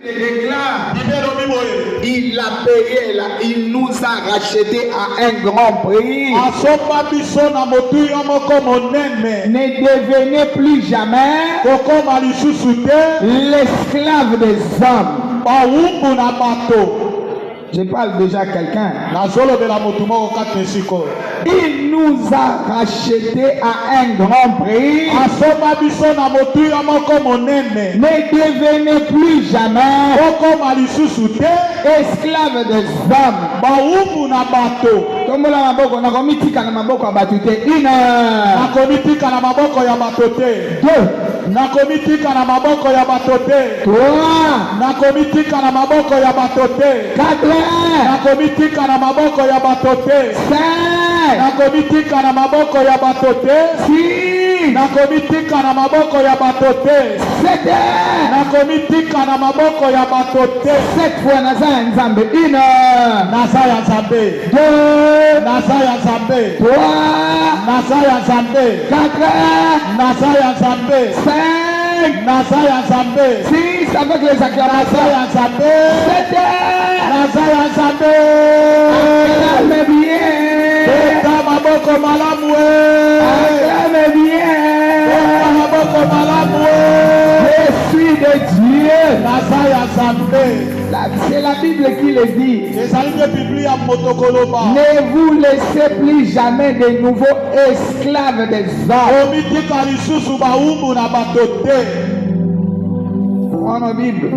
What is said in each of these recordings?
Il a payé, il nous a racheté à un grand prix. Ne devenez plus jamais l'esclave des hommes. Je parle déjà à quelqu'un. Il nous a racheté à un grand prix. Ne devenez plus jamais esclave des hommes. Tomola maboko na komitika na maboko abatute. Une. Na komitika na maboko ya batote. Deux. Na komitika na maboko ya batote. Trois. Na komitika na maboko ya batote. Quatre. Na komitika na maboko ya batote. Cinq. Na komitika na maboko ya batote. Six. Na komitika na maboko ya batote. Sept. Na komitika na maboko ya batote. Sept fois nazaya nzambe. Une. Nazaya nzambe. Deux. Nazaya Zambé. 3. Nazaya Zambé. 4. Nazaya Zambé. 5. Nazaya Zambé. 6. Avec les acclamations. Nazaya Zambé. 7. Nazaya Zambé. Acclame bien. Beta maboko malamwe. Acclame bien. Beta maboko malamwe. Je suis de Dieu. Nazaya Zambé. C'est la Bible qui le dit. Ne vous laissez plus jamais de nouveaux esclaves des hommes. En la Bible.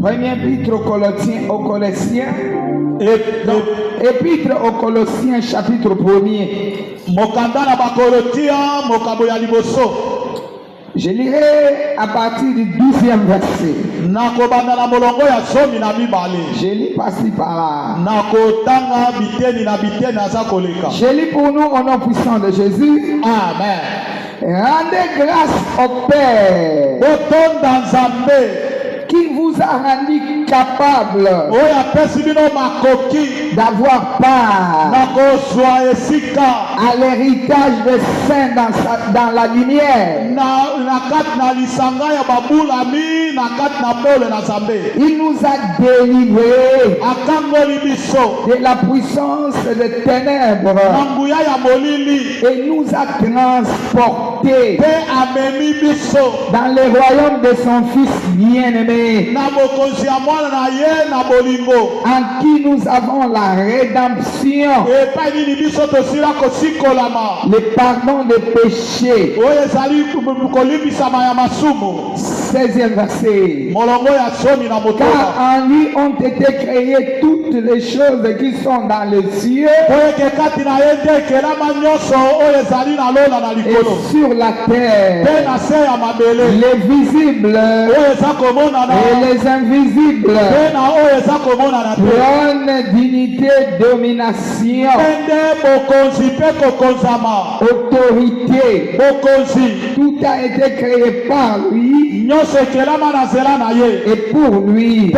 Premier épître aux Colossiens. Épître aux Colossiens chapitre 1er. Je lirai à partir du 12e verset. Je lis par-ci par-là. Je lis pour nous au nom puissant de Jésus. Amen. Rendez grâce au Père qui vous a rendu capable d'avoir part à l'héritage des saints dans la lumière. Il nous a délivrés de la puissance des ténèbres et nous a transportés dans le royaume de son Fils bien-aimé, en qui nous avons la rédemption, le pardon des péchés. 16e verset. Car en lui ont été créées toutes les choses qui sont dans les cieux et sur la terre, les visibles et les invisibles, trône, dignité, domination, autorité, tout a été créé par lui et pour lui.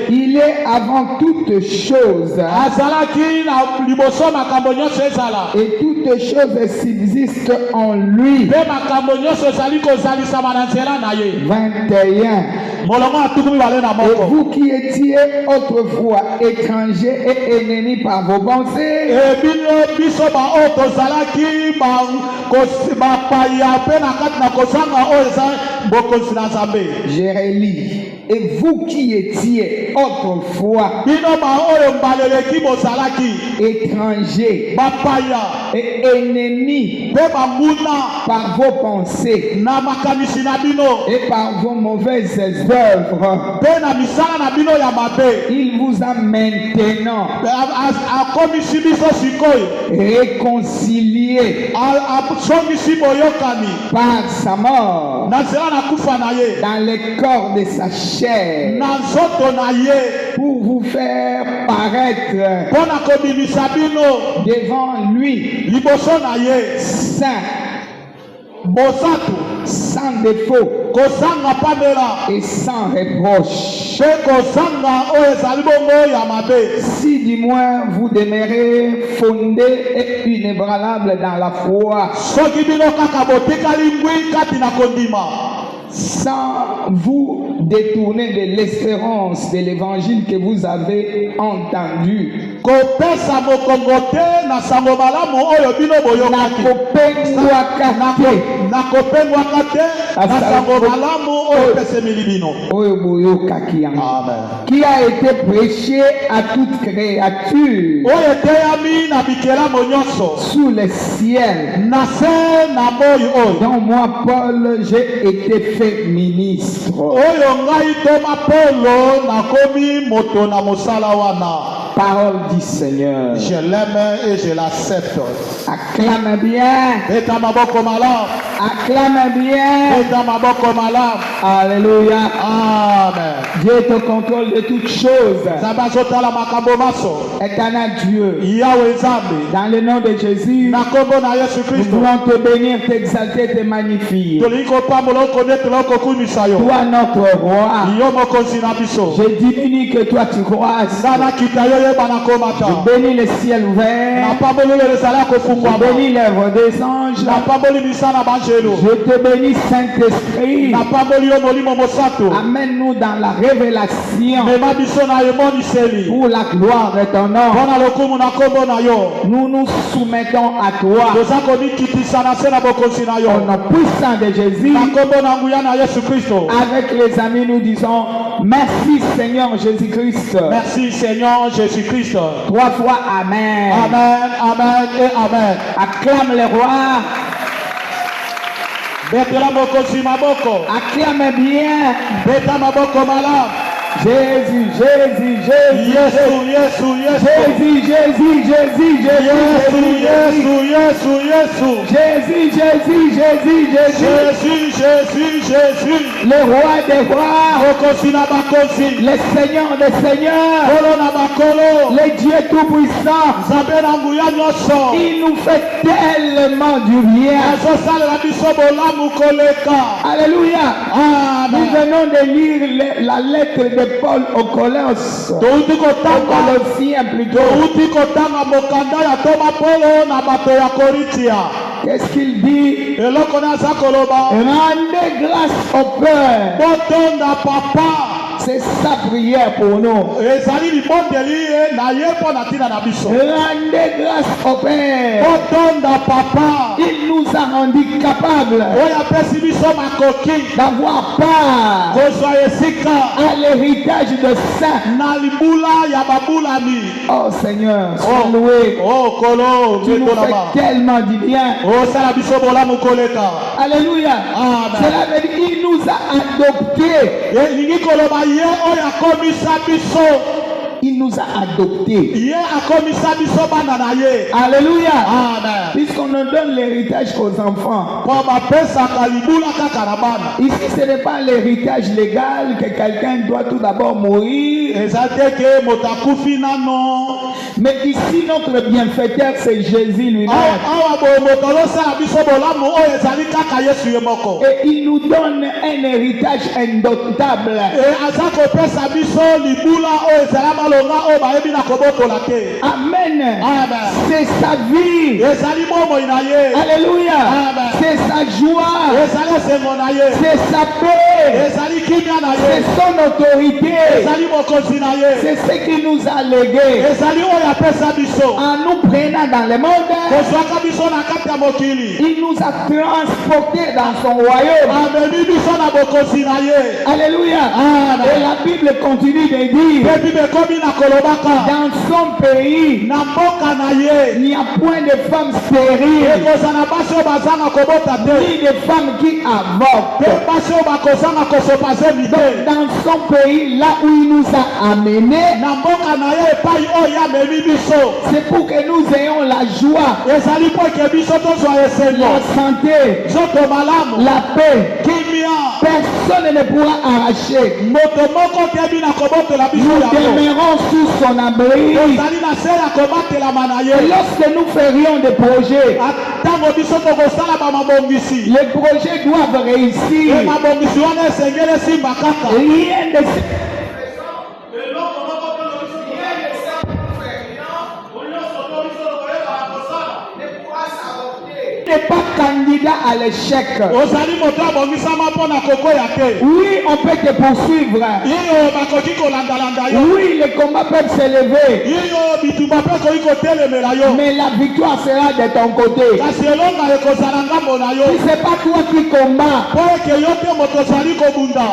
Il est avant toutes choses et toutes choses subsistent en lui. 21. Et vous qui étiez autrefois étrangers et ennemis par vos pensées, je relis. Et vous qui étiez autrefois étrangers et ennemis par vos pensées et par vos mauvaises œuvres, il vous a maintenant réconcilié par sa mort dans le corps de sa chair pour vous faire paraître devant lui saint, sans défaut et sans reproche, si du moins vous demeurez fondés et inébranlables dans la foi. sans vous détourner de l'espérance de l'évangile que vous avez entendu. Kopesa mokongo te na sango malamu oyo bino boyokaki. Nakopengwaka te na sango malamu oyo pesemeli bino. Oyo boyokaki yango. Amen. Qui a été prêché à toute créature Oyo eteyami na bikelamu nyonso sous le ciel. na se na moi oyo. Donc moi, Paul, j'ai été fait ministre. Oyo ngai Toma Polo nakomi moto na mosala wana. Parole du Seigneur. Je l'aime et je l'accepte. Acclame bien. Beta maboko malamu. Acclame bien. Beta maboko malamu. Alléluia. Amen. Dieu est au contrôle de toutes choses. Nzambe azotala makambo maso. Éternel Dieu, Yahweh Nzambe. dans le nom de Jésus, Na kombo na Yesu nous Kristo. voulons te bénir, t'exalter, te magnifier. Tolingi kopambola okonetela okokumisa yo. Toi, notre roi, Yo mokonzi na biso. je diminue que toi tu croisses. Nana kita yo yeba na komata. Je bénis le ciel ouvert. Napamboli oyo ezala Je kofungwama. bénis l'œuvre des anges. Napamboli misana banjelo. Je te bénis, Saint-Esprit. Napamboli yo molimo mosantu. Amène-nous dans la révélation Mema biso na emoniseli. pour la gloire de ton nom. Mpona lokumu na kombo na yo. Nous nous soumettons à toi. Toza komikitisa na se na bokonzi na Au yo. nom puissant de Jésus, Na kombo na nguya na Yesu Kristo. avec les amis, nous disons merci Seigneur Jésus-Christ. Merci Seigneur Jésus-Christ. 3 fois Amen. Amen, amen et amen. Acclame le roi. Betela mokonzi maboko. Acclame bien. Beta maboko malamu. Jésus, Jésus, Jésus. Yesu, Yesu, Yesu. Jésus, Jésus, Jésus, Jésus, Yesu, Yesu, Yesu, Yesu. Jésus, Jésus, Jésus, Jésus. Jésus, Jésus, Jésus. Le roi des rois. Mokonzi na bakonzi. Le Seigneur des seigneurs. Kolo na bakolo. Le Dieu tout-puissant. Nzambe na nguya nyonso. Il nous fait tellement du bien. Azosalela biso bolamu koleka. Alléluia. Nous Amen. venons de lire la lettre de Paul aux Colosses. Touti Aux kotanga. Colossiens plutôt. Touti kotanga mokanda ya Toma Polo na bato ya Korintia. Qu'est-ce qu'il dit? Eloko naza koloba. Rendez grâce au Père. Botonda papa. C'est sa prière pour nous. Ezali libondeli ye na ye mpo na ntina na biso. Rendez grâce au Père. Botonda papa. Il nous a rendu capables Oyo apesi biso makoki. d'avoir part Kozwa esika. à l'héritage de saints. Na libula ya babulami. Oh Seigneur, sois loué. Oh kolo. Tu nous fais tellement du bien. Osala biso bolamu koleka. Alléluia. Amen. Cela veut dire qu'il nous a adoptés. Elingi koloba ye oyo akomisa biso. Il nous a adoptés. Ye akomisa biso bana na ye. Alléluia. Amen. Puisqu'on ne donne l'héritage qu'aux enfants. Po bapesaka libula kaka na bana. Ici, ce n'est pas l'héritage légal que quelqu'un doit tout d'abord mourir. Eza te ke moto akufi nano. Mais ici, notre bienfaiteur, c'est Jésus lui-même. Awa boye moto azosala biso bolamu oyo ezali kaka Yesu ye moko. Et il nous donne un héritage indoctable. Aza kopesa biso libula oyo ezala malonga oyo bayebi na kobotola te. Amen. Amen. C'est sa vie. Ezali bomoi na ye. Alléluia. Amen. C'est sa joie. Ezali esengo na ye. C'est sa paix. Ezali kimia na C'est ye. son autorité. Ezali mokonzi na ye. C'est ce qu'il nous a légué. Ezali oyo apesa biso. En nous prenant dans le monde, Kozwaka biso na kati ya mokili. il nous a transportés dans son royaume. Amemi biso na bokonzi na ye. Alléluia. Amen. Et la Bible continue de dire, Pe Bible ekomi na kolobaka. dans son pays, Na mboka na ye. il n'y a point de femmes stériles, Ekozala basi oyo bazanga kobota te. ni de femmes qui avortent. Pe basi oyo bakozanga kosopazemi te. Dans son pays, là où il nous a amenés, Na mboka na ye epai oyo amemi biso. c'est pour que nous ayons la joie, Ezali mpo eke biso tozwa esengo. la santé, Nzoto malamu. la paix. Kimia. Personne ne pourra arracher. Moto moko tebi na kobotola biso Nous yango. demeurons sous son abri. Tozali na se ya kobatelama na Et ye. lorsque nous ferions des projets, Ntango biso tokosala bamabongisi. les projets doivent réussir. E mabongisi wana esengeli esimba kaka. Rien de n'est pas candidat à l'échec. ozali moto abongisama mpona kokoya te. Oui, on peut te poursuivre. Iyo bakoki kolandalanda yo. Oui, les combats peuvent s'élever. Iyo bitumba mpe koki kotelemela yo. Mais la victoire sera de ton côté. kasi elonga ekozala ngambo na yo. Si ce n'est pas toi qui combats, po eke yo te moto ozali kobunda.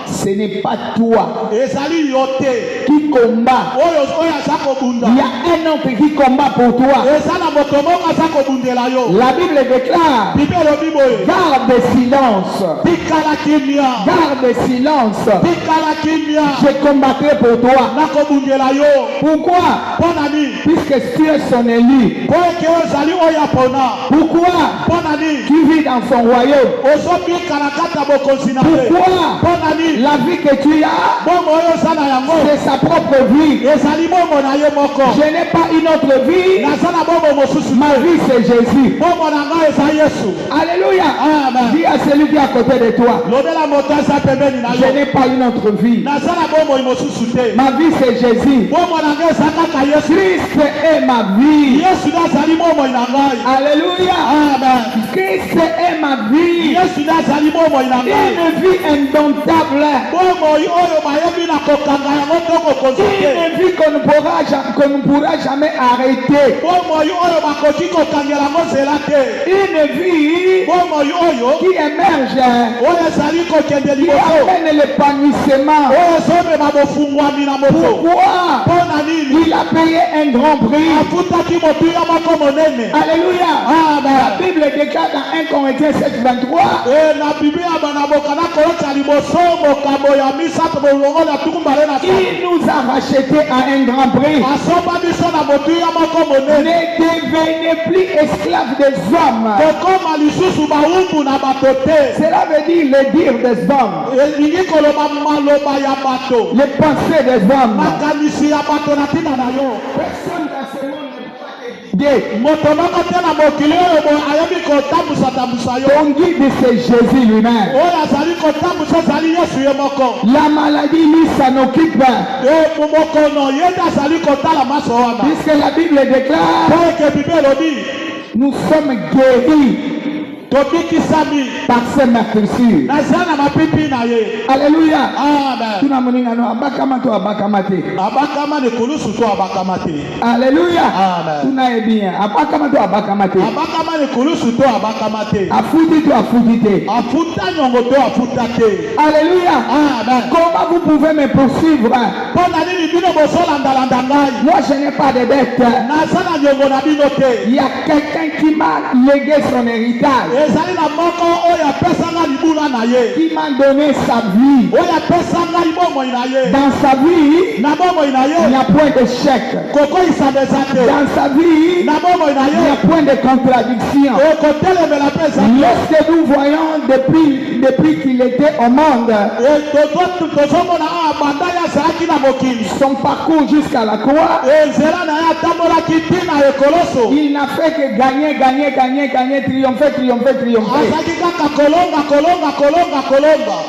ce n'est pas toi ezali yo te. qui combat. oyo aza kobunda. Il y a un autre qui combat pour toi. eza na moto moko aza kobundela yo. La Bible déclare, bible elobi boye. garde silence. tikala kimia. Garde silence. tikala kimia. Je combattrai pour toi. nakobundela yo. Pourquoi? mpo na nini? Puisque tu es son élu. po eke oyo ezali oyo apona. Pourquoi? mpo na nini? Tu vis dans son royaume. ozobika na kati ya bokonzi na ye. Pourquoi? mpo na nini? La vie que tu as, bongo oyo oza na yango c'est sa propre vie. ezali bongo na ye moko. Je n'ai pas une autre vie. naza na bongo mosusu. Ma vie, c'est Jésus. bongo na ngai eza yesu. Alléluia. Amen. Dis à celui qui est à côté de toi, lobela moto aza pembeni na je yo. n'ai pas une autre vie. naza na bomoi mosusu te. Ma vie, c'est Jésus. bongo na ngai eza kaka yesu. Christ est ma vie. yesu nde azali bomoi na ngai. Alléluia. amen. Christ est ma vie. yesu nde azali bomoi na ngai. Une vie indomptable. bomoi oyo bayebi na kokanga yango to kokonza te. Une vie qu'on ne pourra jamais arrêter. bomoi oyo bakoki kokangela yango nzela te. Une vie bomoi oyo qui émerge, oyo ezali kokende qui liboso. amène l'épanouissement. oyo ezomema bofungwami na moto. Pourquoi? mpo na nini? Il a payé un grand prix. afutaki motuya moko monene. Alléluia. La amen. Bible déclare dans 1 Corinthiens 7:23, na biblia banaboka na kolota liboso mokambo ya misato bolongo na tuku mbale na il nous a rachetés à un grand prix. asomba biso na motuya moko monene. Ne devenez plus esclaves des hommes. kokoma lisusu bawumbu na bato te. Cela veut dire le dire des hommes, elingi koloba maloba ya bato. les pensées des hommes. makanisi ya bato na ntina na yo. Personne dans ce monde ne peut pas te dire. moto moko te na mokili oyo boye ayebi kotambusa yo. Ton guide, c'est Jésus lui-même. oyo azali kotambusa ezali yesu ye moko. La maladie, lui, s'en occupe. mokono ye nde azali kotala maso wana. Puisque la Bible déclare, po eke bible elobi nous sommes guéris tobikisami par ces meurtrissures. naza na mapipi na ye. Alléluia. amen. Tuna moningano abakama to abakama te. abakama ni kulusu to abakama te. Alléluia. Amen. Tuna ebien abakama to abakama te. abakama ni kulusu to abakama te. Afuti to afuti te. afuta nyongo to afuta te. Alléluia. amen. Comment vous pouvez me poursuivre? mpo na nini bino bozolandalanda ngai? Moi, je n'ai pas de dette. naza na nyongo na bino te. Il y a quelqu'un qui m'a légué son héritage, ezali na moko oyo apesanga libula na ye. qui m'a donné sa vie. oyo apesanga bomoi na ye. Dans sa vie, na bomoi na il ye n'y a point de chèque. kokoyisama eza te. Dans sa vie, na bomoi na il n'y a ye point de contradiction. okotelemela mpe eza te. Lorsque nous voyons depuis qu'il était au monde, tozomona awa banda ye azalaki na mokili. son parcours jusqu'à la croix, nzela na ye atambolaki ntina ekoloso. il n'a fait que gagner, triompher. azalaki kaka kolonga.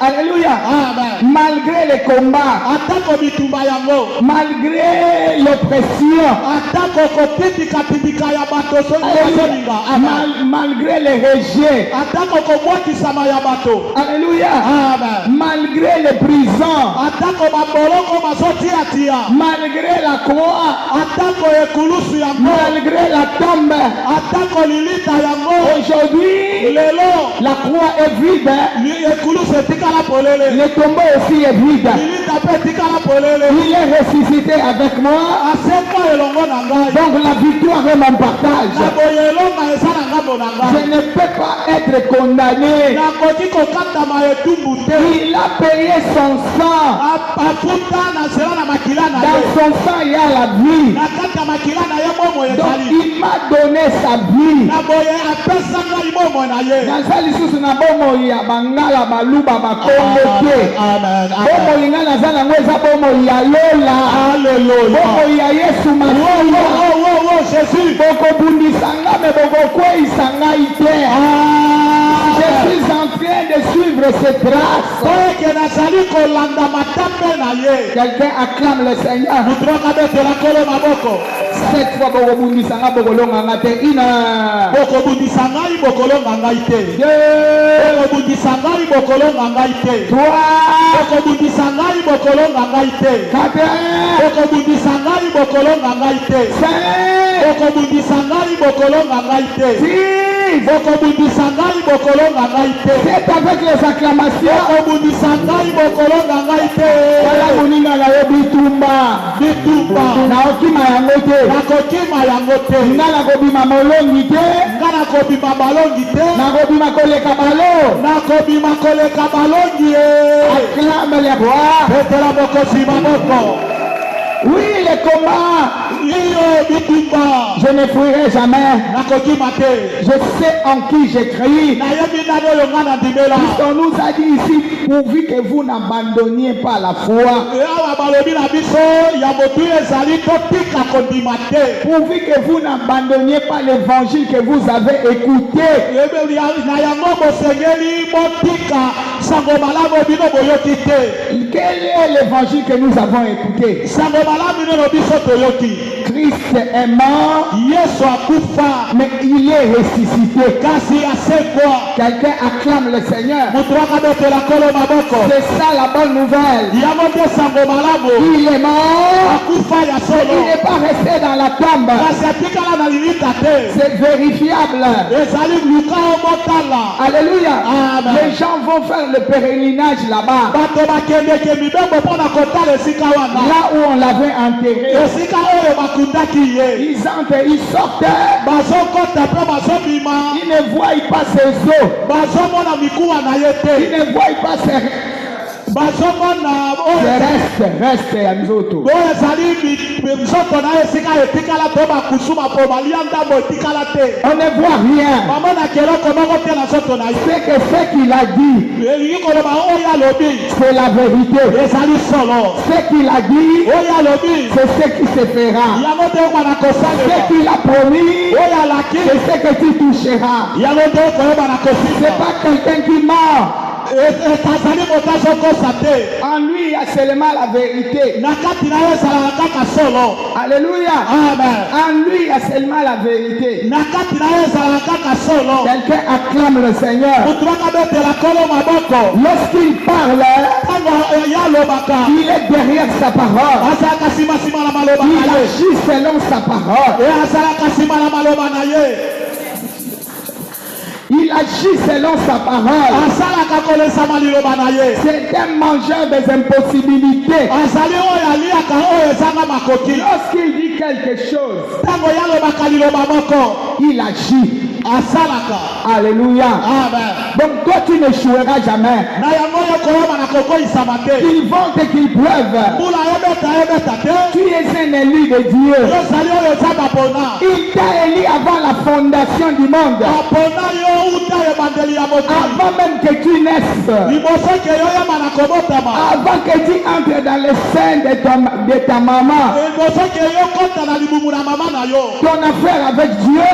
Alléluia. amen. Malgré les combats, atako bitumba yango. malgré l'oppression, atako kotitikatitika ya bato sozolinga. malgré les rejets, atako kobwatisama ya bato. alléluia, amen. malgré les prisons, atako baboloko bazotiatia. malgré la croix, atako ekulusu yango. malgré la tombe, atako lilita yango. aujourd'hui, lelo la croix est vide, ekulusu etikala polele. le tombeau aussi est vide. lilita mpe etikala polele. Il est ressuscité avec moi, aseka elongo na ngai. donc la victoire est mon partage. na boye elonga eza na ngambo na Je ngai. ne peux pas être condamné. nakoki kokatama etumbu te. Il a payé son sang. afuta na nzela na makila na Dans ye. son sang, il y a la vie. na kati ya makila na ye bomoi Donc, ezali. il m'a donné sa vie. na boye apesa ngai bomoi na ye. Naza lisusu na bomoi ya bangala baluba bakongo te. amen. Bomoi nga naza nango eza bomoi ya lola. Alléluia. Bomoi ya Yesu Masiya. Jésus. Bokobundisa nga me bokokweyisa ngai te. Je suis en train de suivre ses traces. Soki nazali kolanda matambe na ye. Quelqu'un acclame le Seigneur. Mutu akabetela kolo maboko. Cette fois, bokobundisa nga bokolonganga te. Ina. Bokobundisa ngai bokolonga ngai te. Deux. Bokobundisa ngai bokolonga ngai te. Trois. Bokobundisa ngai bokolonga ngai te. Quatre. Bokobundisa ngai bokolonga ngai te. Cinq. Bokobundisa ngai bokolonga ngai te. Six. Bokobundisa ngai bokolonga ngai te. C'est avec les acclamations. Bokobundisa ngai bokolonga ngai te. Voilà moninga na yo bitumba. Bitumba Naokima yango te. nakokima yango te. Nga nakobima molongi te. Nga nakobima balongi te. Nakobima koleka balo. Nakobima koleka balongi ye. Acclame le roi. Betela bokosi maboko. Oui, le combat. Iyo bitumba Je ne fuirai jamais. nakokima te. Je sais en qui j'ai créé. nayebi nani oyo nga nandimela. On nous a dit ici, pourvu que vous n'abandonniez pas la foi, awa balobi na biso ya motu ezali totika kondima te. pourvu que vous n'abandonniez pas l'évangile que vous avez écouté. na yango bosengeli botika sango malamu bino boyoki te. Quel est l'évangile que nous avons écouté? sango malamu nino biso toyoki. Christ est mort, Yesu akufa mais il est ressuscité. kasi asekwa. Quelqu'un acclame le Seigneur. Mutu akabetela kolo maboko. C'est ça la bonne nouvelle. yango te sango malamu Il est mort, akufa ya il solo n'est pas resté dans la tombe. kasi atikala na lilita te. C'est vérifiable. ezali luka omotala. Alléluia. Amen. Les gens vont faire le pèlerinage là-bas, bato bakendeke mibembo mpo na kotala esika wana. là où on l'avait enterré. esika oyo bakundaki ye. Ils entrent, ils sortent, bazokota mpe bazobima. ils ne voient pas ses os, bazomona mikuwa na ye ils te. ne voient pas ses bazomona restes ya nzoto. oyo ezali nzoto na ye esika etikala to bakusuma po balia ndambo etikala te. On ne voit rien. bamonaki eloko moko te na nzoto na ye. C'est que ce qu'il a dit, elingi koloba oyo alobi c'est la vérité. ezali solo. Ce qu'il a dit, oyo alobi c'est ce qui se fera. yango te okwana Ce kosalela. qu'il a promis, oyo alaki c'est ce que tu toucheras. yango te okoyeba na C'est kosika. pas quelqu'un qui ment. ezali moto azokosa te. En lui, il y a seulement la vérité. na kati na ye ezalaka kaka solo. Alléluia. amen. En lui, il y a seulement la vérité. na kati na ye ezalaka kaka solo. Quelqu'un acclame le Seigneur. motu bakabetela kolo maboko. Lorsqu'il parle, ntango ye alobaka il est derrière sa parole. azalaka nsima na maloba Il na ye. agit selon sa parole. azalaka nsima na maloba na ye. Il agit selon sa parole. asalaka kolesama liloba na ye. C'est un mangeur des impossibilités. azali oyo aliaka oyo ezanga makoki. Lorsqu'il dit quelque chose, ntango ye alobaka liloba moko il agit. asalaka. Alléluia. amen. Donc toi, tu n'échoueras jamais. na yango yo koyeba na kokoyisama te. Qu'il vente et qu'il pleuve, mbula ebeta te. tu es un élu de Dieu. yozali oyo eza bapona. Il t'a élu avant la fondation du monde. bapona yo uta ebandeli ya mokili. Avant même que tu naisses. liboso ke yo yeba na kobotama. Avant que tu entres dans le sein de ta maman. liboso ke yo kota na libumu na mama na yo. Ton affaire avec Dieu,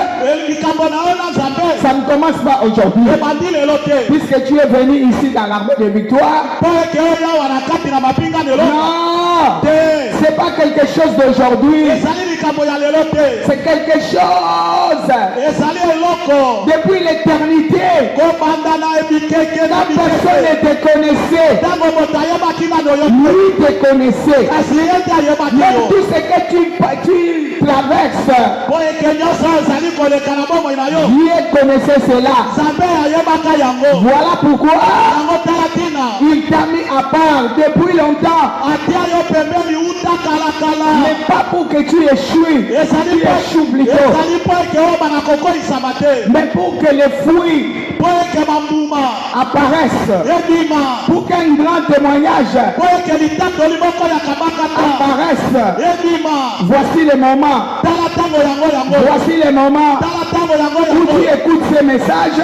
likambo na yo na nzambe ça ne commence pas aujourd'hui. ebandi lelo te. Puisque tu es venu ici dans l'armée de victoire. mpo eke oyo awa na kati na mapinga lelo Non, te. c'est pas quelque chose d'aujourd'hui. ezali likambo ya lelo te. C'est quelque chose ezali eloko depuis l'éternité. kobanda na ebikeke na La personne bikeke. ne te connaissait. ntango moto ayebaki nano yo te. Lui te connaissait. kasi ye te ayebaki Même yo. tout ce que tu traverses, mpo eke nyonso ezali koleka na bomoi na yo. Dieu connaissait cela. nzambe ayebaka yango. Voilà pourquoi yango tala tina. il t'a mis à part depuis longtemps. atia yo pembeni uta kalakala. Mais pas pour que tu échoues. ezali Tu échoues plutôt. ezali mpo eke oyo na kokolisama te. Mais pour que les fruits mpo eke bambuma apparaissent. ebima. Pour qu'un grand témoignage mpo eke litatoli moko ya kabakata apparaisse. ebima. Voici le moment. tala ntango yango. Voici le moment. tala où tu écoutes ces messages,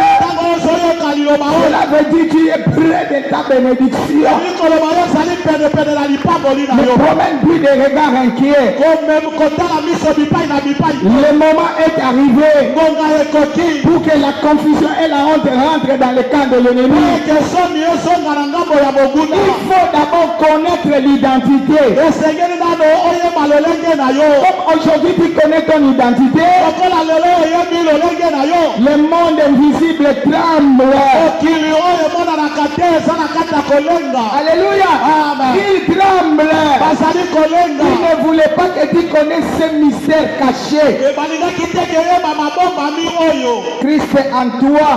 cela veut dire que tu es près de ta bénédiction. Ne promène plus des regards inquiets. Le moment est arrivé pour que la confusion et la honte rentrent dans le camp de l'ennemi. Il faut d'abord connaître l'identité. Comme aujourd'hui tu connais ton identité, le monde invisible tremble. Alléluia. Il tremble. Il ne voulait pas que tu connaisses ce mystère caché. Christ est en toi,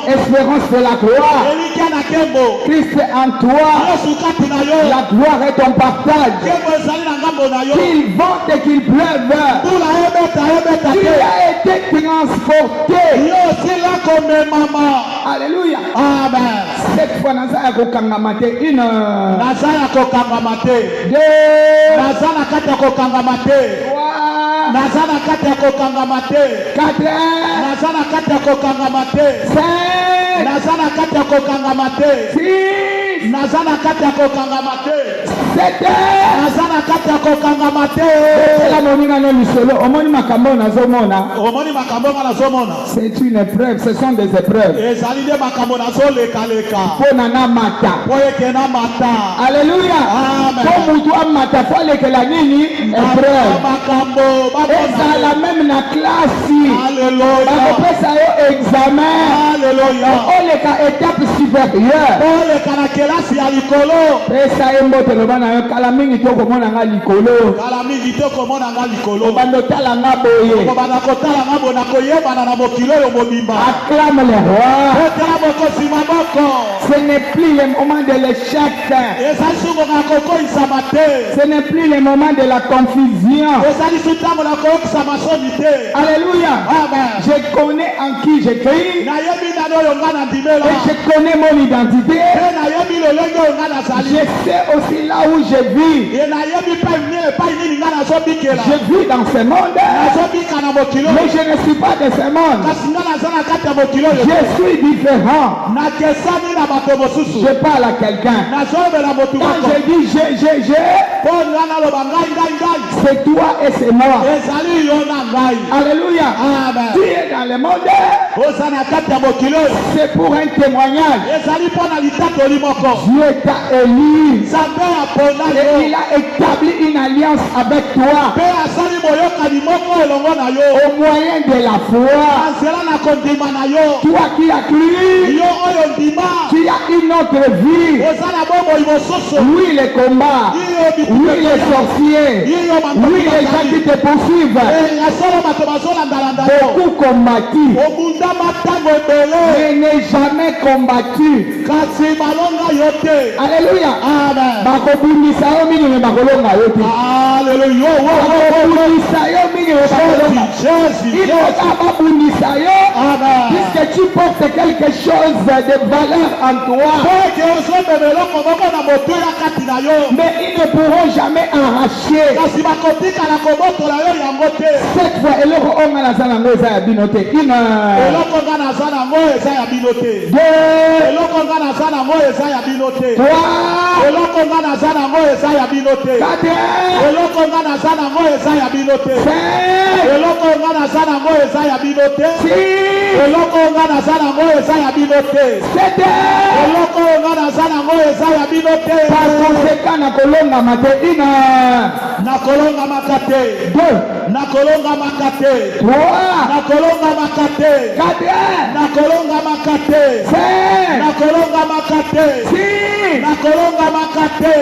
espérance de la gloire. Christ est en toi, la gloire est ton partage. Qu'il vente et qu'il pleuve, il a été transporté. Alléluia. Amen. Cette fois, Nazaya kokangamate une. Nazaya kokangamate. Deux. Nazana kata kokangamate. Trois. Nazana kata kokangamate. Quatre. Nazana kata kokangamate. Cinq. Nazana kata kokangamate. Six. Nazana kata kokangamate. Sept. Nazana kata kokangamate. La moninga no misolo. Omoni makambo nazomona. Omoni makambo nazomona. C'est une épreuve. Ce sont des épreuves. Ezalide makambo nazoleka leka. Pona na mata. Poyeke na mata. Alléluia. Amen. Pour mutu amata foleke la nini épreuve. Makambo. Et la même na classe. Alléluia. Bakopesa yo examen. Alléluia. Oleka étape supérieure. Oleka na kelasi ya likolo. Pesa ye mbote loba na yo kala mingi to komona nga likolo. Kala mingi to komona nga likolo. Bando tala nga boye. Banda kotala nga bona koyeba na mokilo yo mobimba. Acclame le roi. Otala mokosi maboko. Ce n'est plus le moment de l'échec. Ezali sungo na koko isamate. Ce n'est plus le moment de la confusion. Ezali sutango na koko samasonite. Alléluia. Amen. Je connais en qui j'écris. Na yebi na no yonga na dimela. Et je connais mon identité. Na yebi lo lengo yonga na zali. Je sais aussi là où je vis. Et na yebi pa ni pa ni nga na so bikela. Je vis dans ce monde. Na so bikana mokilo. Mais je ne suis pas de ce monde. Kasinga na zana kata mokilo yo. Je suis différent. Na kesani na bato mosusu. Je parle à quelqu'un. Na zobe la motu. Quand je dis je, c'est toi et c'est moi. Alléluia. Amen. Tu es dans le monde. C'est pour un témoignage. Dieu t'a élu. Et il a établi une alliance avec toi. Au moyen de la foi. Toi qui as cru. Tu as une autre vie. Oui, les combats. Oui, les sorciers. Oui, les gens qui te poursuivent. Beaucoup combattu. Mais n'est jamais combattu. Alléluia. Bakobundisa yo mingi me bakolonga yo te. Alléluia. Bakobundisa yo mingi me bakolonga. Il faut babundisa yo. Puisque tu portes quelque chose de valeur en toi. Mais ils ne pourront jamais arracher. Cette fois, eloko onga na zana ngo eza ya bino te. Deux. Par conséquent, na kolonga mate ina. Na kolonga makate. Na kolonga makate. Na kolonga makate. Na kolonga makate. Na kolonga makate. Na kolonga makate.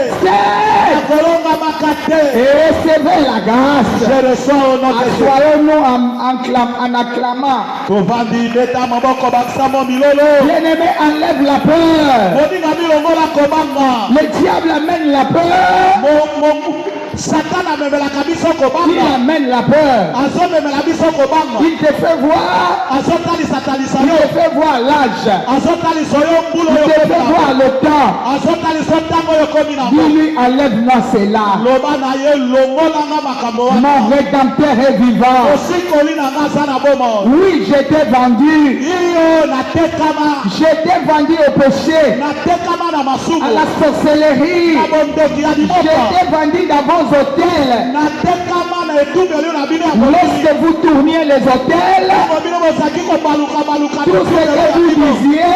Na kolonga makate. Recevez la grâce. Je reçois notre Assoyons-nous en acclamant. Bien-aimé, enlève la peur. Le diable amène la peur. Satan amemelaka biso Il kobanga. amène la peur. Azomemela biso kobanga. Il te fait voir. Azotalisa talisa Il yo. te fait voir l'âge. Azotalisa yo mbulo Il yo te fait komi voir nango. le temps. Azotalisa ntango yo komi nango. Dis-lui, enlève-moi cela. Loba na ye longolanga makambo wana. Mon rédempteur est vivant. Osikoli nanga aza na bomoi. Oui, j'étais vendu. Iyo natekama. J'étais vendu au péché, Natekama na masumu. à la sorcellerie. Na bondoki ya liboka. J'étais vendu dans vos hôtels. Natekama na etumbeli na bino ya Lorsque vous tourniez les hôtels, Ntango bino bozalaki kobaluka-baluka tout ce que vous disiez,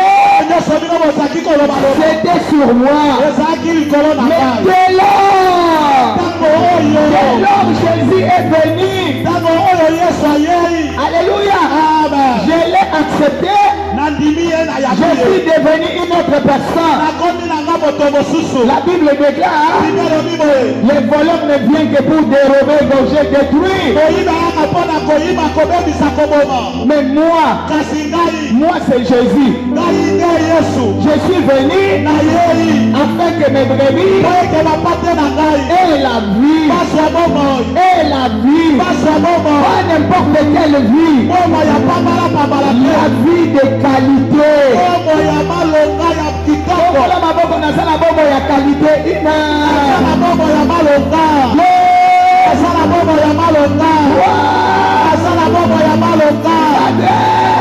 nyonso bino bozalaki koloba-loba c'était sur moi. ezalaki likolo na Mais ngai. dès lors, Ntango oyo dès lors Jésus est venu, ntango oyo Yesu ayei. alléluia, Amen. je l'ai accepté, Nandimi ye na je yabi ye. suis devenu une autre personne. Nakomi na nga moto mosusu. La Bible déclare, Bible elobi boye. les voleurs ne viennent que pour dérober, égorger, détruire. Koyiba yaka mpo na koyiba kobebisa koboma. Mais Kasi ngai moi c'est Jésus. ngai nde Yesu. Je suis venu Nayei afin que mes brebis po ete bapate na ngai aient la vie, baswa bomoi. aient la vie, Baswa bomoi. pas n'importe quelle vie, Bomoi ya pambala-pambala te. la vie de qualité. Bomoi ya malonga ya kitoko. Tokola maboko naza na bombo ya qualité ina. Aza na bomoi ya malonga. Aza na bomoi ya malonga. Aza na bomoi ya malonga.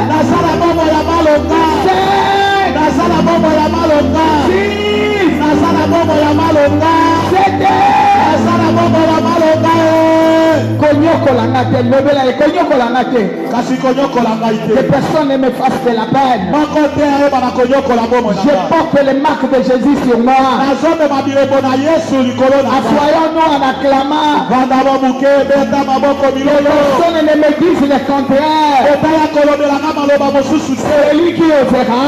Naza na bomoi ya malonga. Naza na bomoi ya malonga. Naza na bomoi ya malonga. Naza na bomoi ya malonga. Konyokola nga te, lobela ye konyokola nga te. Kasi konyokola ngai Que te. personne ne me fasse de la peine. Moko te ayeba na konyokola bomoi na Je ngai. porte les marques de Jésus sur moi. Nazomema biloko na Yesu likolo na ngai. Assoyons-nous en acclamant. Vanda mobuke beta maboko Que milolo. personne ne me dise le contraire. Otaya kolobelanga maloba mosusu te. Celui qui osera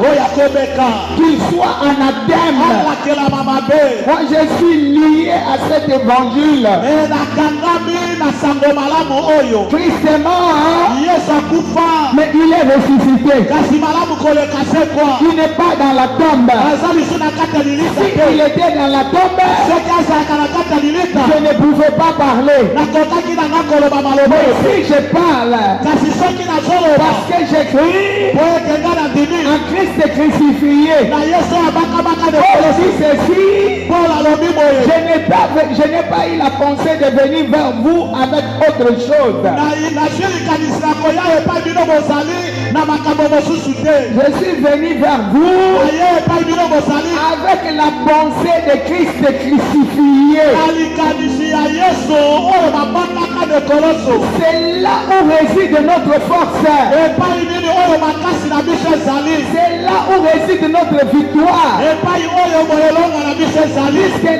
Oyo akobeka. qu'il soit anathème. Alakelama mabe. Moi je suis lié à cet évangile. Nakangami na sango malamu oyo. Tristement, hein, Yesu akufa. mais il est ressuscité. Kasi malamu koleka se kwa. Il n'est pas dans la tombe. Aza lisu na kati ya lilita Si il te. était dans la tombe, Soki azalaka na kati ya lilita. je ne pouvais pas parler. Nakokaki na nga koloba maloba Mais oyo. si je parle, Kasi soki nazoloba. parce que j'écris Po ete nga na ndimi. en Christ crucifié, Na Yesu abakabaka de Paul kolosi. dit ceci, Paul alobi boye. je n'ai pas eu la pensée de venir vers vous avec autre chose. Nashilikanisi na koya epai bino bozali na makambo mosusu te. Je suis venu vers vous Naye epai bino bozali avec la pensée de Christ crucifié. na likanisi ya Yesu oyo babakaka de koloso. C'est là où réside notre force. Epai nini oyo makasi na biso ezali. C'est là où réside notre victoire. Epai oyo boyelonga na biso ezali. Puisque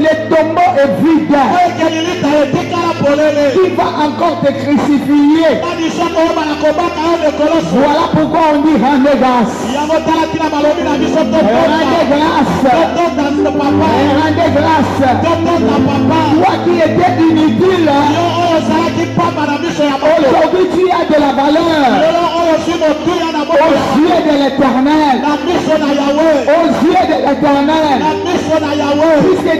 le tombeau est vide. Oyo lilita etikala polele. Qui va encore te crucifier? Nani soki oyoba na kobaka yo de koloso. Voilà pourquoi on dit rendez grâce. Yango tala tina balobi na biso Rendez grâce. totonda papa. Rendez grâce. Totonda papa. Toi qui étais inutile, Yo oyo ozalaki pamba na biso ya moto. aujourd'hui tu as de la valeur Lelo oyo si motuya na aux moto yeux de l'éternel. na miso na Yawe. Aux yeux de l'éternel. Na miso na Yawe. Puisque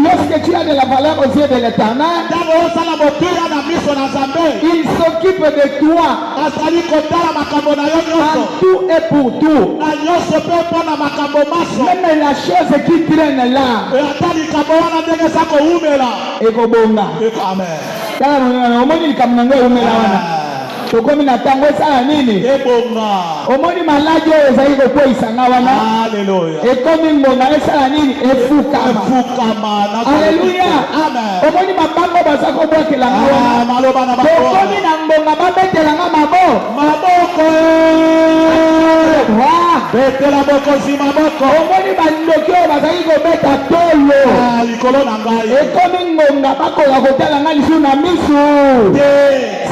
lorsque tu as de la valeur aux yeux de l'éternel, Ntango osala motuya na miso na Nzambe. il s'occupe de toi Azali kotala makambo na yo en nyonso. tout et pour tout. Na nyonso mpe mpo na makambo maso. Même la chose qui traîne là, Ata likambo wana ndenge eza kowumela. ekobonga. Amen. Tala mwana, omoni likambo na ngai eumela wana. Tokomi na ntango esala nini? Ebonga. Omoni maladi oyo ezali kokweyisa nga wana. Haleluya. Ekomi ngonga esala nini? Efukama. Efukama na Alleluya. Amen. Omoni mabango baza kobwakela nga wana. Maloba na Tokomi na ngonga babetela nga mabo. maboko. Betela bokosi maboko. Omoni bandoki oyo bazali kobeta tolo. Likolo na ngai. Ekomi ngonga bakoka kotala nga lisu na misu.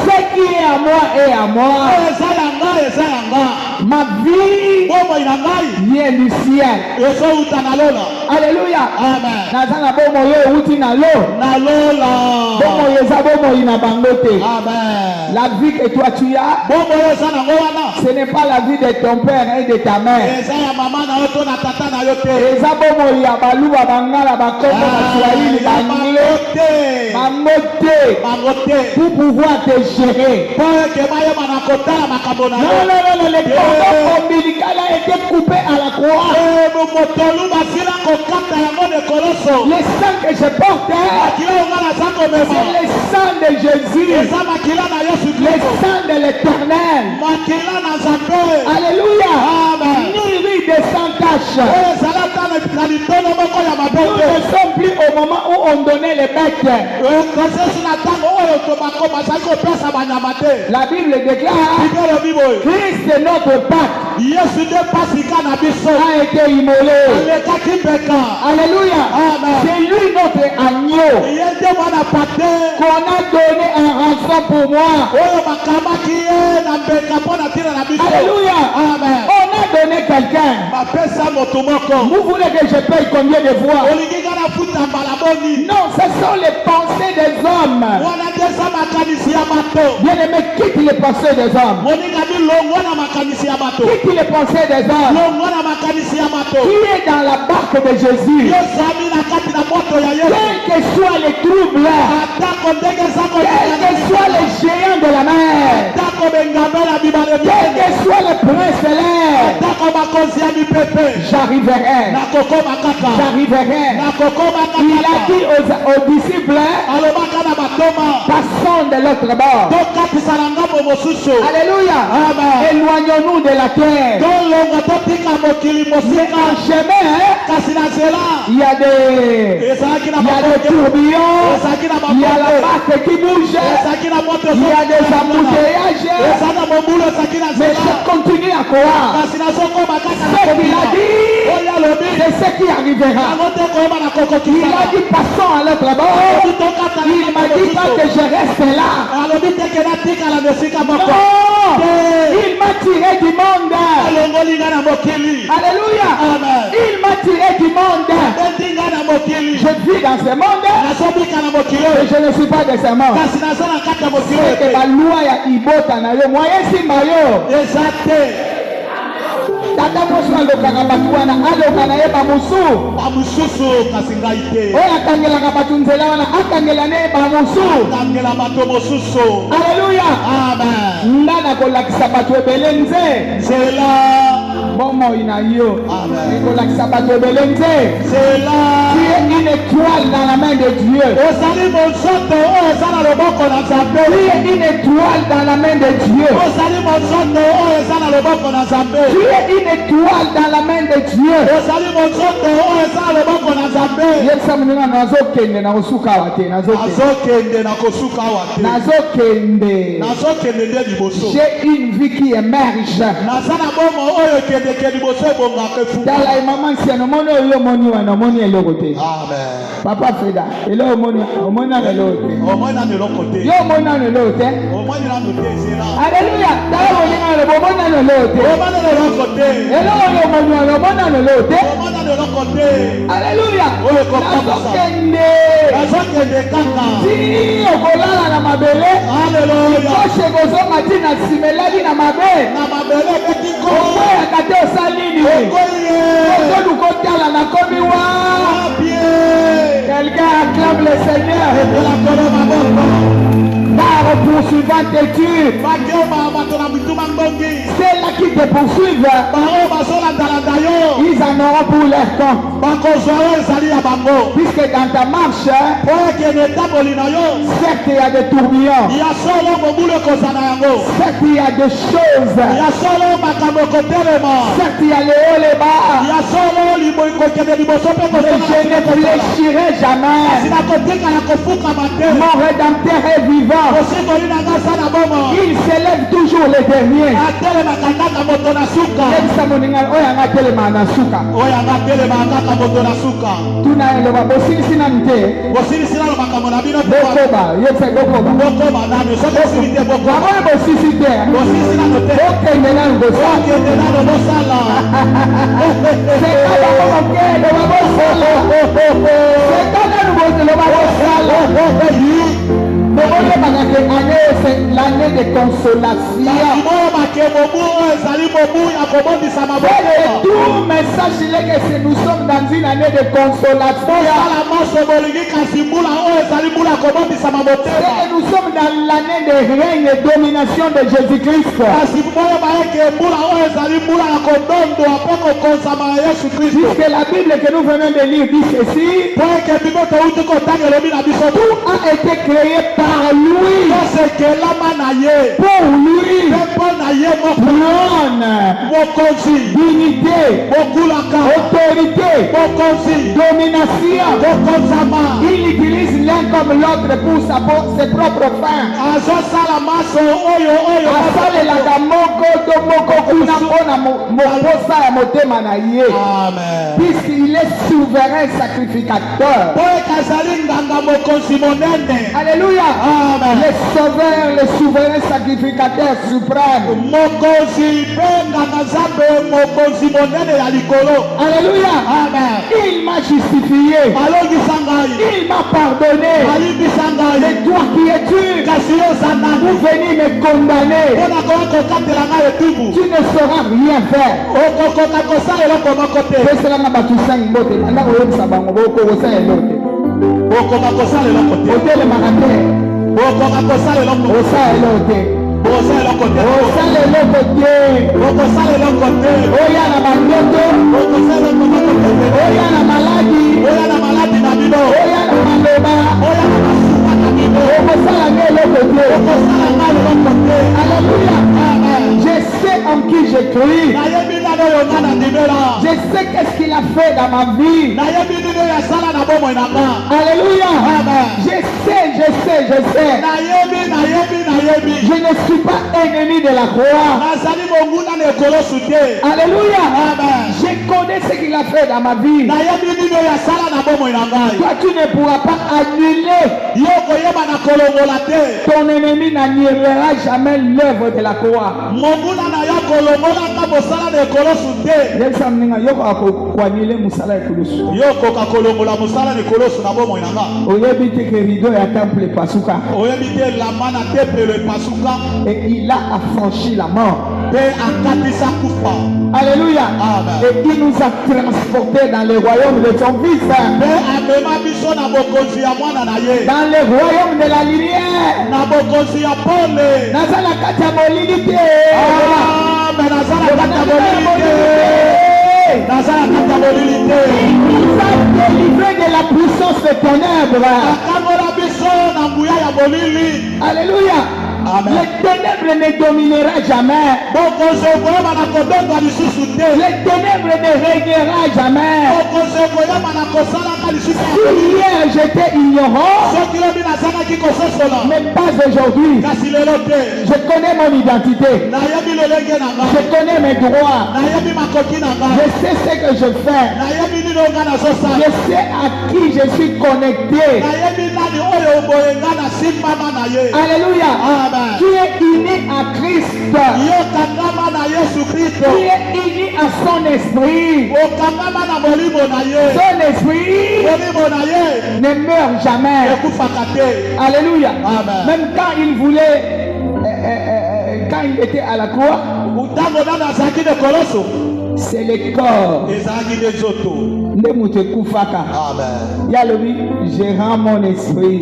Ce qui est à moi est à moi. Eza ya ngai, eza ya ngai. Ma vie Bomoi na ngai. vient du ciel. Ezouta na lola. Alléluia. Amen. Nazana bomo yo uti na lo. Na lola. Bomo yeza bomo ina bangote. Amen. La vie que toi tu as, Bomo yeza na ngowana. ce n'est pas la vie de ton père et de ta mère. Eza ya mama na yo to na tata na yo te. Eza bomo ya baluba bangala bakongo na Swahili bangle. Bangote. Pour pouvoir te gérer. Pour que maye manakotala makambo na yo. Non, le cordon ombilical a été coupé à la croix. Le sang que je porte, c'est le sang de Jésus. Le sang de l'Éternel. Alléluia. Nul riz de sans tache. Nous ne sommes plus au moment où on donnait les bêtes. La Bible déclare Christ est notre Pâque. A été immolé. Alléluia. C'est lui notre agneau qu'on a donné en rançon pour moi. Alléluia. On a donné quelqu'un. Vous voulez que je paye combien de fois? Non, ce sont les pensées des hommes. Bien aimé, quitte les pensées des hommes. Quitte les pensées des hommes. Qui est dans la barque de Jésus? Quels que soient les troubles, quels que soient les géants de la mer, quels que soient les princes de l'air, j'arriverai. Il a dit aux disciples, passons de l'autre bord. Alléluia. Éloignons-nous de la terre. Mais en chemin, il y a des tourbillons, il y a la barque qui bouge, il y a des embouteillages. Mais je continue à croire. Ce qu'il a dit, c'est ce qui arrivera. Il a dit passons à l'autre bord. Il m'a dit pas que je reste là. Non, il m'a tiré du monde. Alléluia. Il m'a tiré du monde. Je vis dans ce monde et je ne suis pas de ce monde. C'est que la loi ya ibota na yo moyen simba yo. Tata mosu alokaka batu wana aloka na ye bamususu oyo akangelaka batu nzela wana akangela ne bamususu. Alléluia. Nga nakolakisa batu ebele nzela bomoi na yo ekolakisa batu ebele nze. Tu es une étoile dans la main de Dieu. Tu es une étoile dans la main de Dieu. Tu es une étoile dans la main de Dieu. Yesa munena nazokende na kosuka wate nazokende. J'ai une vie qui émerge. Dala maman si anomoni oyo moni wana moni elokote. Papa Freda elo omoni na elokote. Yo moni na elokote. Alléluia. Dala moni na elokote. Elo oyo moni na moni na elokote. Alléluia. Nazokende kaka. Si okolala na mabele. Alléluia. Koshe kozonga tina simelali na mabe. Okoya kate osalini. Ozolukotala na komi wa. Quelqu'un acclame le Seigneur. Par poursuivante étude. C'est là qui te poursuivent. Ils en auront pour leur compte. Puisque dans ta marche, certes il y a des tourbillons. Certes il y a des choses. Certes il y a les hauts et les bas. Mais je ne fléchirai jamais. Mon rédempteur est vivant. Il s'élève toujours les derniers. moninga oyo anga telema na suka. Oyo anga telema anga moto na suka. Tuna eloba bosilisi na nte. Bosilisi na makambo na bino te. Bokoba, yetse bokoba. Bokoba na so bosilisi te bokoba. Bango bosilisi te. Bosilisi na te. Okende na ngosala. Okende na ngosala. C'est quand on fait le babosala. C'est quand on le babosala. C'est l'année de consolation. Tout message il est que nous sommes dans une année de consolation. Et nous sommes dans l'année de règne et domination de Jésus-Christ. Puisque la Bible que nous venons de lire dit ceci. Tout a été créé par lui. Pour lui. Trône, dignité, autorité, domination. Il utilise l'un comme l'autre pour ses propres fins. Puisqu'il est souverain sacrificateur. Alléluia. Le sauveur, le souverain sacrificateur suprême. Alléluia. Il m'a justifié. Il m'a pardonné. Mais toi qui es dur, vous venez me condamner. Tu ne sauras rien faire. Je sais en qui j'ai cru. Je sais qu'est-ce qu'il a fait dans ma vie. Alléluia. Je sais. Je ne suis pas ennemi de la croix. Alléluia. Je connais ce qu'il a fait dans ma vie. Toi, tu ne pourras pas annuler. Ton ennemi n'annulera jamais l'œuvre de la croix. Et il a affranchi la mort. Alléluia. Et il nous a transportés dans le royaume de son fils. Dans le royaume de la lumière. Il nous a délivrés de la puissance des ténèbres. Alléluia. Amen. Les ténèbres ne dominera jamais. Les ténèbres ne régnera jamais. Hier j'étais ignorant, mais pas aujourd'hui. Je connais mon identité. Je connais mes droits. Je sais ce que je fais. Je sais à qui je suis connecté. Alléluia. Qui est uni à Christ. Qui est uni à son esprit. Son esprit ne meurt jamais. Alléluia. Amen. Même quand il voulait, quand il était à la croix, c'est le corps. Yalobi, je rends mon esprit.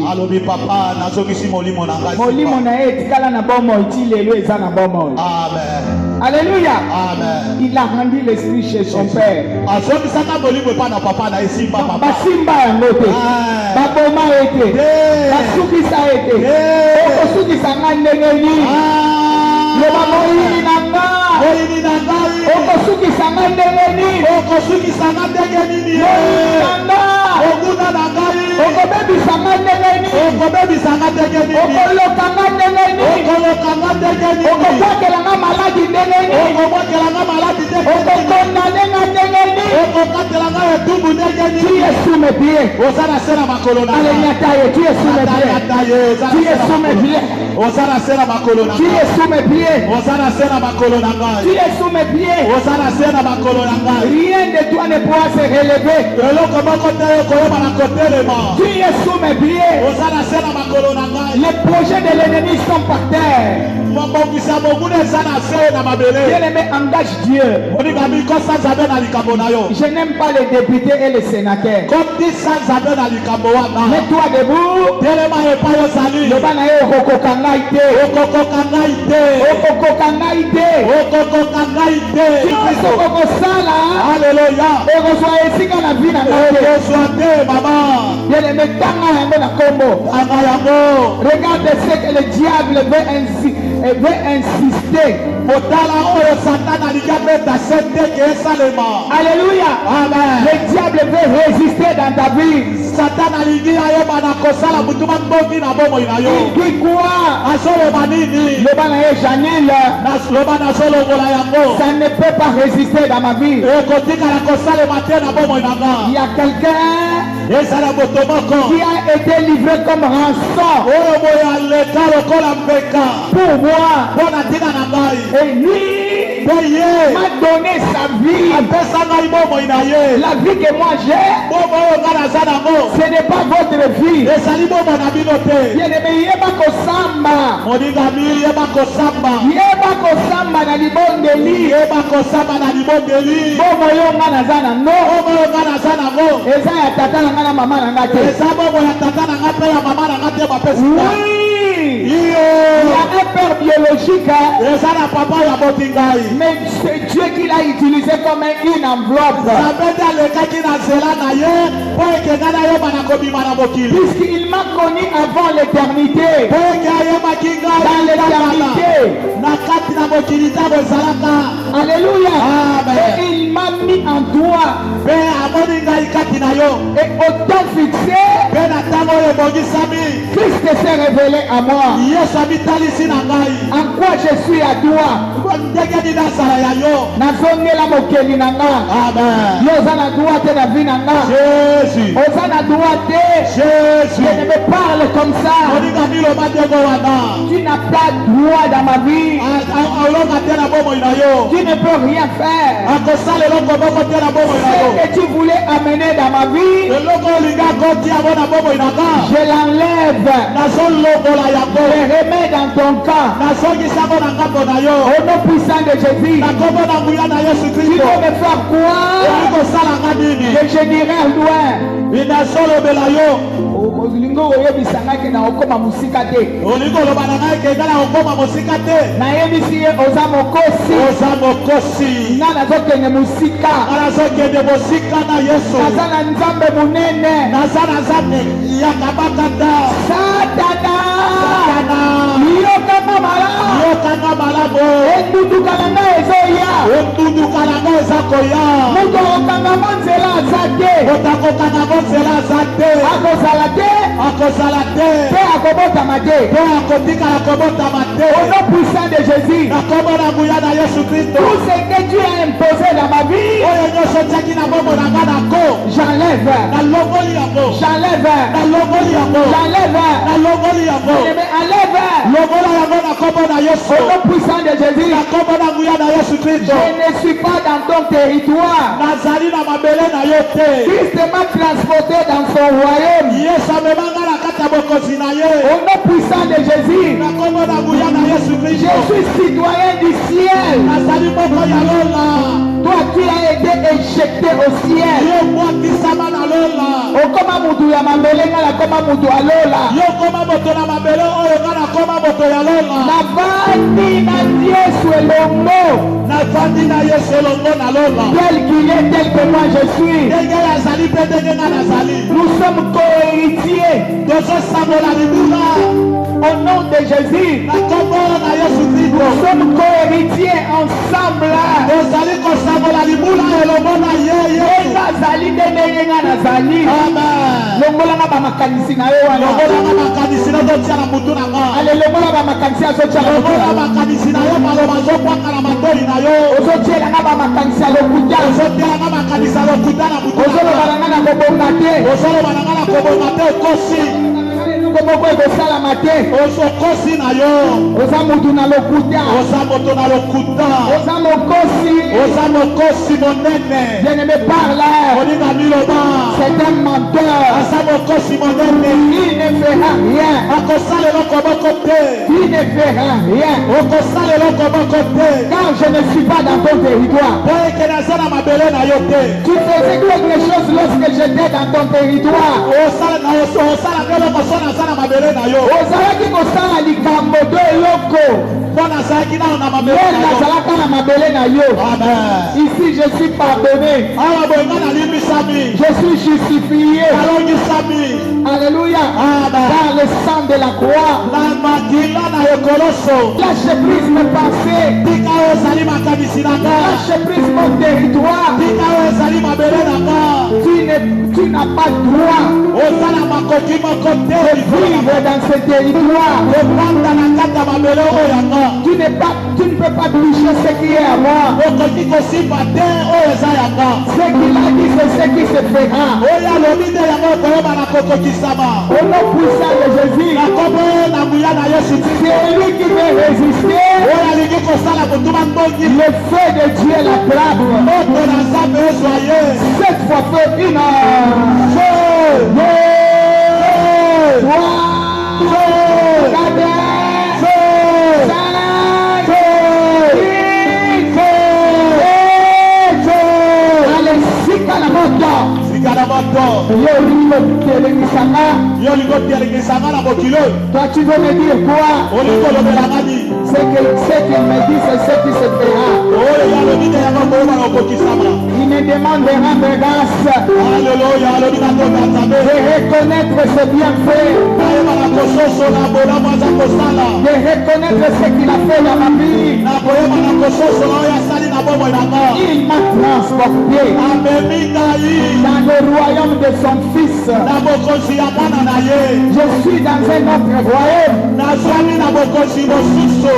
Alléluia. Amen. Il a rendu l'esprit chez son père. Basimba yangote. Baboma ete. Basukisa ete. Okosukisa ngandengeni. Loba moyini nanga. Okosukisa ngandengeni. Okosukisa ngandengeni. Nanga. Oguna nangai. Okobebisa ngandengeni. Okobebisa ngandengeni. Okoloka ngandengeni. okokwakelanga maladi ndenge nini, okokondamnenga ndenge nini. Tu es sous mes pieds. Alléluia, tu es sous mes pieds. Tu es sous mes pieds. Tu es sous mes pieds. Tu es sous mes pieds. Rien de toi ne pourra se relever. Tu es sous mes pieds. Les projets de l'ennemi sont par terre. Bien-aimé, engage Dieu. Je n'aime pas les députés et les sénateurs. Mets-toi debout. Regarde ce que le diable veut insister. Alléluia. Le diable veut résister dans ta vie. Il dit quoi? Ça ne peut pas résister dans ma vie. Il y a quelqu'un qui a été livré comme rançon pour moi. Et lui m'a donné sa vie. La vie que moi j'ai, ce n'est pas votre vie. Bien-aimé, yeba kosamba na libondeli. Bomo yo nga naza nango. Eza ya tata na nga na mama na nga te. Oui. Il y a un père biologique, mais c'est Dieu qui l'a utilisé comme une enveloppe. Puisqu'il m'a connu avant l'éternité. Dans l'éternité. Alléluia. Et il m'a mis en toi. Et au temps fixé, Christ s'est révélé à moi. En quoi je suis à toi? Nazongela mokeli nanga. Yoza na droite na vie nanga. Oza na droite. Je ne me parle comme ça. Tu n'as pas droit dans ma vie. Tu ne peux rien faire. Ce que tu voulais amener dans ma vie, je l'enlève. Je remets dans ton camp. Au nom puissant de Jésus. Tu veux me faire quoi? Que je dirai loin. Olingo oyebisanga na okoma musika te. Na yebisi oza mokosi. Na nazokende musika. Naza na nzambe munene. Satana. Yokanga malamu. Enduduka na nga ezoya. Mutu okanga monzela azate. Akozala te. Pe akobotama te. Au nom puissant de Jésus. Tout ce que tu as imposé dans ma vie, j'enlève. Au nom puissant de Jésus. Je ne suis pas dans ton territoire. Christ m'a transporté dans son royaume. Au nom puissant de Jésus. Je suis citoyen du ciel. Toi tu as été éjecté au ciel. Okoma mutu ya mambele ngala koma mutu alola. Navandi na Yesu elongo. Tel qu'il est, tel que moi je suis. Nous sommes co-héritiers. Au nom de Jésus. Nous sommes co-héritiers ensemble. Amen. makanisi na yo wana. Lokola makanisi na zotia na mutu na nga. Alelongola ba makanisi azotia na mutu. Lokola makanisi na yo maloba zokwaka na matoi na yo. Ozotiela nga ba makanisi alokuta. Ozotiela nga makanisi alokuta na mutu. Ozoloba na nga na kobonga te. Ozoloba na nga na kobonga te okosi. Moko ekosalama te. Ozokosi na yo. Oza mutu na lokuta. Oza moto na lokuta. Oza mokosi. Oza mokosi monene. Bien-aimé parle. Oninga miloba. C'est un menteur. Oza mokosi monene. Il ne fera rien. Akosala eloko moko te. Il ne fera rien. Okosala eloko moko te. Car je ne suis pas dans ton territoire. Po eke naza na mabele na yo te. Tu faisais quelque chose lorsque j'étais dans ton territoire. Osala eloko so naza na mabele na yo. Ozalaki kosala likambo to eloko. Po nazalaki nano na mabele Yo na yo. nazalaka na mabele na yo. Amen. Ici je suis pardonné. Awa boye nga nalimbisami. Je suis justifié. Nalongisami. Alléluia. Amen. Dans le sang de la croix. Na makila na ekoloso. Lâche prise mes pensées. Tika oyo ezali makanisi na nga. Lâche prise mon territoire. Tika oyo ezali mabele na nga. Tu n'as pas droit Oza na makoki moko te. de vivre dans ce territoire. Kovanda na kati ya mabele oyo ya nga. Tu ne peux pas toucher ce qui est à moi. Okoki kosimba te oyo eza ya nga. Ce qu'il a dit, c'est ce qui se fera. Oyo alobi te yango okoyeba na kokokisama. Au nom puissant de Jésus, Na kombo na nguya na Yesu Kristo. c'est lui qui veut résister. Oyo alingi kosala kotuma ndongi. Le feu de Dieu l'attrape. Moto na Nzambe ezwa ye. Cette fois, feu une heure. Feu. Deux. Trois. Feu. Quatre. Feu. Cinq. Feu. Six. Feu. Allez, sika la moto. Sika na moto. Yo, Lilo, Télémisanga. Yo lingo tielegisanga na mokilo. Toi, tu veux me dire quoi? Olingo lobela ngani. Ce qu'il me dit, c'est ce qui se fera. Oyo alobi te yango okoyeba na okokisama. Il me demandera de grâce Haleluya alobi na nzoto ya Nzambe. de reconnaître ses bienfaits, Nayeba na kososo na bolamu aza kosala. de reconnaître ce qu'il a fait dans ma vie. Na koyeba na kososo na oyo asali na bomoi na nga. Il m'a transporté Amemi ngai dans le royaume de son Fils. na bokonzi ya mwana na ye. Je suis dans un autre royaume. Nazwami na bokonzi mosusu.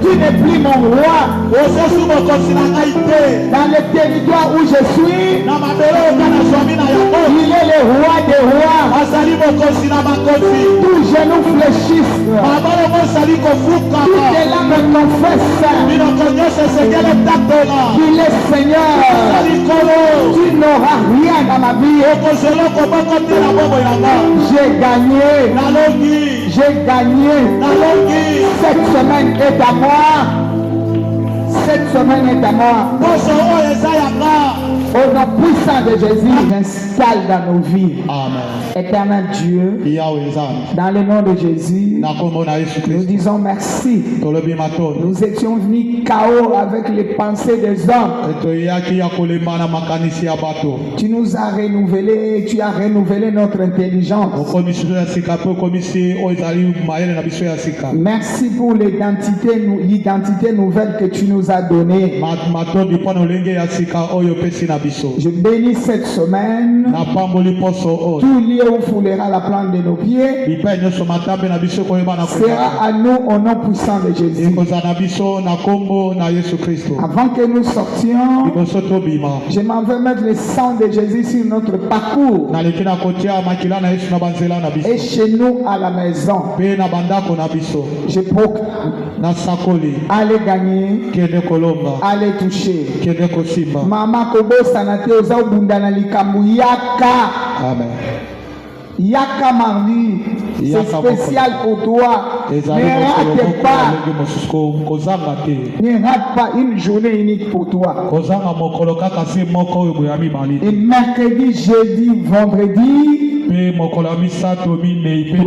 Tu n'es plus mon roi. Osusu bokonzi na ngai te. Dans le territoire où je suis, Na mabele oyo nga nazwami na yango. il est le roi des rois. Azali bokonzi na bakonzi. Tous genoux fléchissent. Mabele oyo ezali kofukama. Toutes les langues confessent Minoko nyonso esengeli etatola. qu'il est Seigneur. Azali nkolo. Tu n'auras rien dans ma vie. Okozwa eloko moko te na bomoi na nga. J'ai gagné. Nalongi. J'ai gagné. Nalongi. Cette semaine est à moi. Cette semaine est à moi. Poso oyo eza ya nga. Au nom puissant de Jésus, installe dans nos vies. Amen. Éternel Dieu, Yawe nzambe. dans le nom de Jésus, Na kombo na Yesu nous Kristo. disons merci. Tolobi matoni. Nous étions venus KO avec les pensées des hommes. Toyaki ya kolema na makanisi ya bato. Tu nous as renouvelé, tu as renouvelé notre intelligence. Okomisi ya sika pe okomisi oyo ezali mayele na biso ya sika. Merci pour l'identité nouvelle que tu nous as donnée. Matoni mpona olenge ya sika oyo opesi na biso. Je bénis cette semaine. Na pamboli poso oyo. Tout lieu où foulera la plante de nos pieds Bipai nyonso matambe na biso koyeba na sera à nous au nom puissant de Jésus. ekozala na biso na kombo na Yesu Kristo. Avant que nous sortions, Liboso tobima. je m'en veux mettre le sang de Jésus sur notre parcours Naleki na kotia makila na Yesu na banzela na biso. et chez nous à la maison. Pe na bandako na biso. Je proclame, Na sakoli. allez gagner, Kende kolomba. allez toucher. Kende kosimba. Mama kobosana te oza obunda na likambo yaka. Amen. Yaka mardi, c'est Yaka spécial pour toi. Ezali Ne rate pas, lenge mosusu kozanga te. ne rate pas une journée unique pour toi. Kozanga mokolo kaka se moko oyo boyami Et malili. mercredi, jeudi, vendredi, Pe mokolo ya misato minei pe 3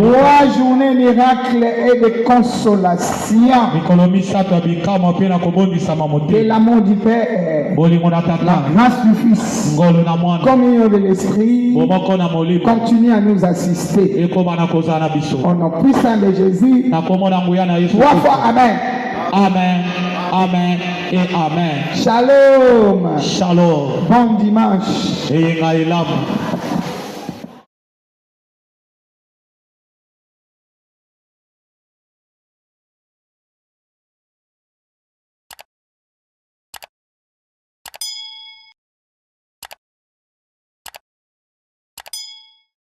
journées miracles et de consolation. mikolo misato ya bikama pe na kobondisama De motema. l'amour du Père, Bolingo na la tata. grâce du Fils, Ngolo na mwana. communion de l'Esprit, Bomoko na molimo. continue à nous assister. Ekoma na kozala na biso. Au nom puissant de Jésus, Na kombo na nguya na Yesu 3 Kristo. fois Amen. Amen. Amen et amen. Shalom. Shalom. Bon dimanche. Eyenga elamu.